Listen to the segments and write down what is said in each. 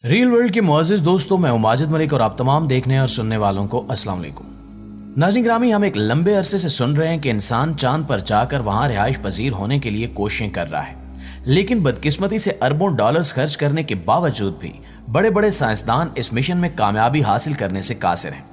Rail world کے معزز دوستوں، میں ماجد ملک اور آپ تمام دیکھنے اور سننے والوں کو السلام علیکم۔ ناظرین گرامی، ہم ایک لمبے عرصے سے سن رہے ہیں کہ انسان چاند پر جا کر وہاں رہائش پذیر ہونے کے لیے کوششیں کر رہا ہے، لیکن بدقسمتی سے اربوں ڈالرز خرچ کرنے کے باوجود بھی بڑے بڑے سائنسدان اس مشن میں کامیابی حاصل کرنے سے قاصر ہیں۔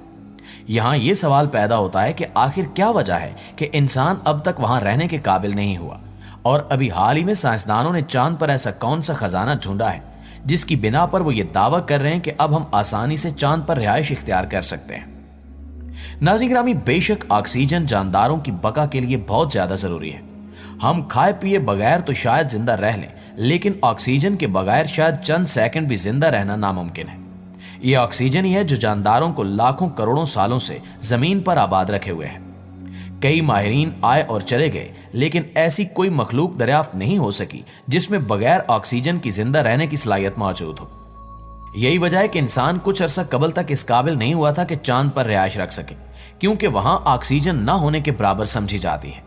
یہاں یہ سوال پیدا ہوتا ہے کہ آخر کیا وجہ ہے کہ انسان اب تک وہاں رہنے کے قابل نہیں ہوا، اور ابھی حال ہی میں سائنسدانوں نے چاند پر ایسا کون سا خزانہ ڈھونڈا ہے جس کی بنا پر وہ یہ دعویٰ کر رہے ہیں کہ اب ہم آسانی سے چاند پر رہائش اختیار کر سکتے ہیں۔ ناظرین گرامی، بے شک آکسیجن جانداروں کی بقا کے لیے بہت زیادہ ضروری ہے۔ ہم کھائے پیے بغیر تو شاید زندہ رہ لیں، لیکن آکسیجن کے بغیر شاید چند سیکنڈ بھی زندہ رہنا ناممکن ہے۔ یہ آکسیجن ہی ہے جو جانداروں کو لاکھوں کروڑوں سالوں سے زمین پر آباد رکھے ہوئے ہے۔ کئی ماہرین آئے اور چلے گئے، لیکن ایسی کوئی مخلوق دریافت نہیں ہو سکی جس میں بغیر آکسیجن کی زندہ رہنے کی صلاحیت موجود ہو۔ یہی وجہ ہے کہ انسان کچھ عرصہ قبل تک اس قابل نہیں ہوا تھا کہ چاند پر رہائش رکھ سکے، کیونکہ وہاں آکسیجن نہ ہونے کے برابر سمجھی جاتی ہے۔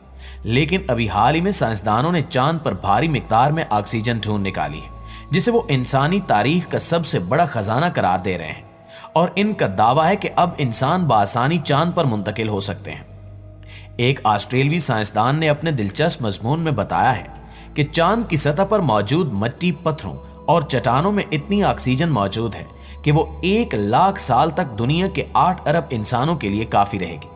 لیکن ابھی حال ہی میں سائنسدانوں نے چاند پر بھاری مقدار میں آکسیجن ڈھونڈ نکالی ہے، جسے وہ انسانی تاریخ کا سب سے بڑا خزانہ قرار دے رہے ہیں، اور ان کا دعویٰ ہے کہ اب انسان بآسانی چاند پر منتقل ہو سکتے ہیں۔ ایک آسٹریلوی سائنسدان نے اپنے دلچسپ مضمون میں بتایا ہے کہ چاند کی سطح پر موجود مٹی، پتھروں اور چٹانوں میں اتنی آکسیجن موجود ہے کہ وہ 1,00,000 سال تک دنیا کے 8 ارب انسانوں کے لیے کافی رہے گی۔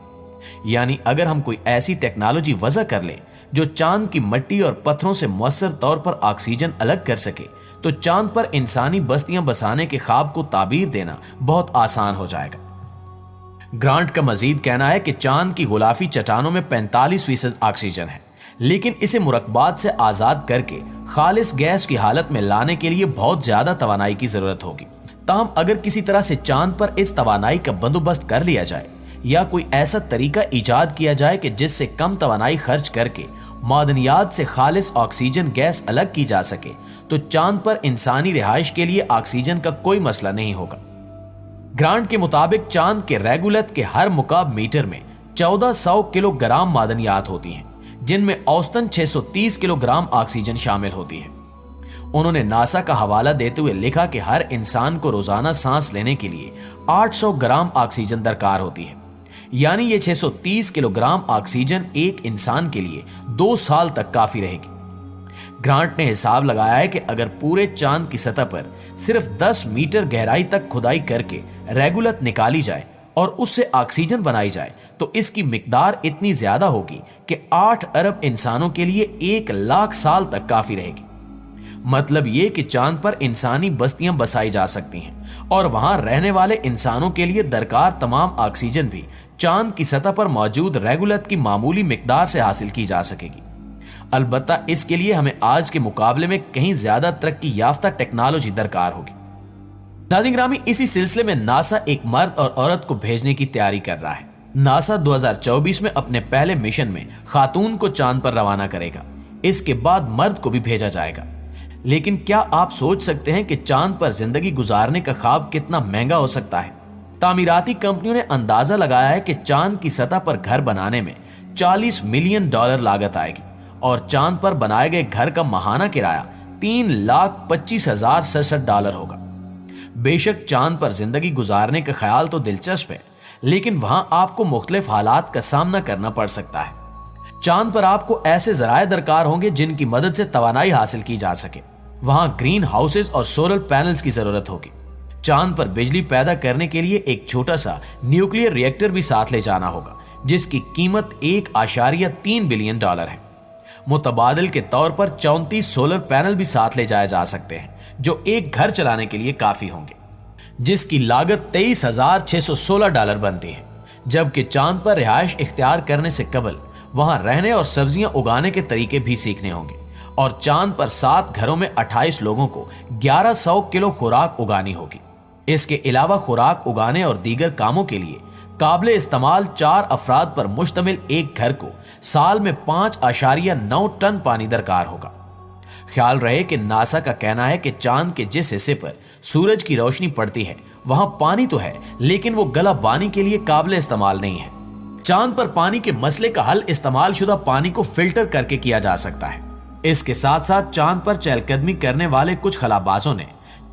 یعنی اگر ہم کوئی ایسی ٹیکنالوجی وضع کر لیں جو چاند کی مٹی اور پتھروں سے مؤثر طور پر آکسیجن الگ کر سکے، تو چاند پر انسانی بستیاں بسانے کے خواب کو تعبیر دینا بہت آسان ہو جائے گا۔ گرانٹ کا مزید کہنا ہے کہ چاند کی غلافی چٹانوں میں 45% آکسیجن ہے، لیکن اسے مرکبات سے آزاد کر کے خالص گیس کی حالت میں لانے کے لیے بہت زیادہ توانائی کی ضرورت ہوگی۔ تاہم اگر کسی طرح سے چاند پر اس توانائی کا بندوبست کر لیا جائے، یا کوئی ایسا طریقہ ایجاد کیا جائے کہ جس سے کم توانائی خرچ کر کے معدنیات سے خالص آکسیجن گیس الگ کی جا سکے، تو چاند پر انسانی رہائش کے لیے آکسیجن کا کوئی مسئلہ نہیں ہوگا۔ گرانٹ کے مطابق چاند کے ریگولت کے ہر مکعب میٹر میں 1400 کلو گرام معدنیات ہوتی ہیں، جن میں اوسطاً 630 کلو گرام آکسیجن شامل ہوتی ہے۔ انہوں نے ناسا کا حوالہ دیتے ہوئے لکھا کہ ہر انسان کو روزانہ سانس لینے کے لیے 800 گرام آکسیجن درکار ہوتی ہے، یعنی یہ 630 کلو گرام آکسیجن ایک انسان کے لیے 2 سال تک کافی رہے گی۔ گرانٹ نے حساب لگایا ہے کہ اگر پورے چاند کی سطح پر صرف 10 میٹر گہرائی تک کھدائی کر کے ریگولت نکالی جائے اور اس سے آکسیجن بنائی جائے، تو اس کی مقدار اتنی زیادہ ہوگی کہ 8 ارب انسانوں کے لیے 1,00,000 سال تک کافی رہے گی۔ مطلب یہ کہ چاند پر انسانی بستیاں بسائی جا سکتی ہیں، اور وہاں رہنے والے انسانوں کے لیے درکار تمام آکسیجن بھی چاند کی سطح پر موجود ریگولت کی معمولی مقدار سے حاصل کی جا سکے گی۔ البتہ اس کے لیے ہمیں آج کے مقابلے میں کہیں زیادہ ترقی یافتہ ٹیکنالوجی درکار ہوگی۔ ناظرین گرامی، اسی سلسلے میں ناسا ایک مرد اور عورت کو بھیجنے کی تیاری کر رہا ہے۔ ناسا 2024 میں اپنے پہلے مشن میں خاتون کو چاند پر روانہ کرے گا، اس کے بعد مرد کو بھی بھیجا جائے گا۔ لیکن کیا آپ سوچ سکتے ہیں کہ چاند پر زندگی گزارنے کا خواب کتنا مہنگا ہو سکتا ہے؟ تعمیراتی کمپنیوں نے اندازہ لگایا ہے کہ چاند کی سطح پر گھر بنانے میں $40 ملین لاگت آئے گی، اور چاند پر بنائے گئے گھر کا ماہانہ کرایہ $3,25,067 ہوگا۔ بے شک چاند پر زندگی گزارنے کا خیال تو دلچسپ ہے، لیکن وہاں آپ کو مختلف حالات کا سامنا کرنا پڑ سکتا ہے۔ چاند پر آپ کو ایسے ذرائع درکار ہوں گے جن کی مدد سے توانائی حاصل کی جا سکے۔ وہاں گرین ہاؤسز اور سولر پینلز کی ضرورت ہوگی۔ چاند پر بجلی پیدا کرنے کے لیے ایک چھوٹا سا نیوکلیئر ری ایکٹر بھی ساتھ لے جانا ہوگا، جس کی قیمت $1.3 بلین ہے۔ متبادل کے طور پر 34 سولر پینل بھی ساتھ لے جائے جا سکتے ہیں، جو ایک گھر چلانے کے لیے کافی ہوں گے، جس کی لاگت $23,616 بنتی ہے۔ جبکہ چاند پر رہائش اختیار کرنے سے قبل وہاں رہنے اور سبزیاں اگانے کے طریقے بھی سیکھنے ہوں گے، اور چاند پر 7 گھروں میں 28 لوگوں کو 1100 کلو خوراک اگانی ہوگی۔ اس کے علاوہ خوراک اگانے اور دیگر کاموں کے لیے قابل استعمال 4 افراد پر مشتمل ایک گھر کو سال میں 5.9 ٹن پانی درکار ہوگا۔ خیال رہے کہ ناسا کا کہنا ہے کہ چاند کے جس حصے پر سورج کی روشنی پڑتی ہے وہاں پانی تو ہے، لیکن وہ گلا بانی کے لیے قابل استعمال نہیں ہے۔ چاند پر پانی کے مسئلے کا حل استعمال شدہ پانی کو فلٹر کر کے کیا جا سکتا ہے۔ اس کے ساتھ ساتھ چاند پر چہل قدمی کرنے والے کچھ خلابازوں نے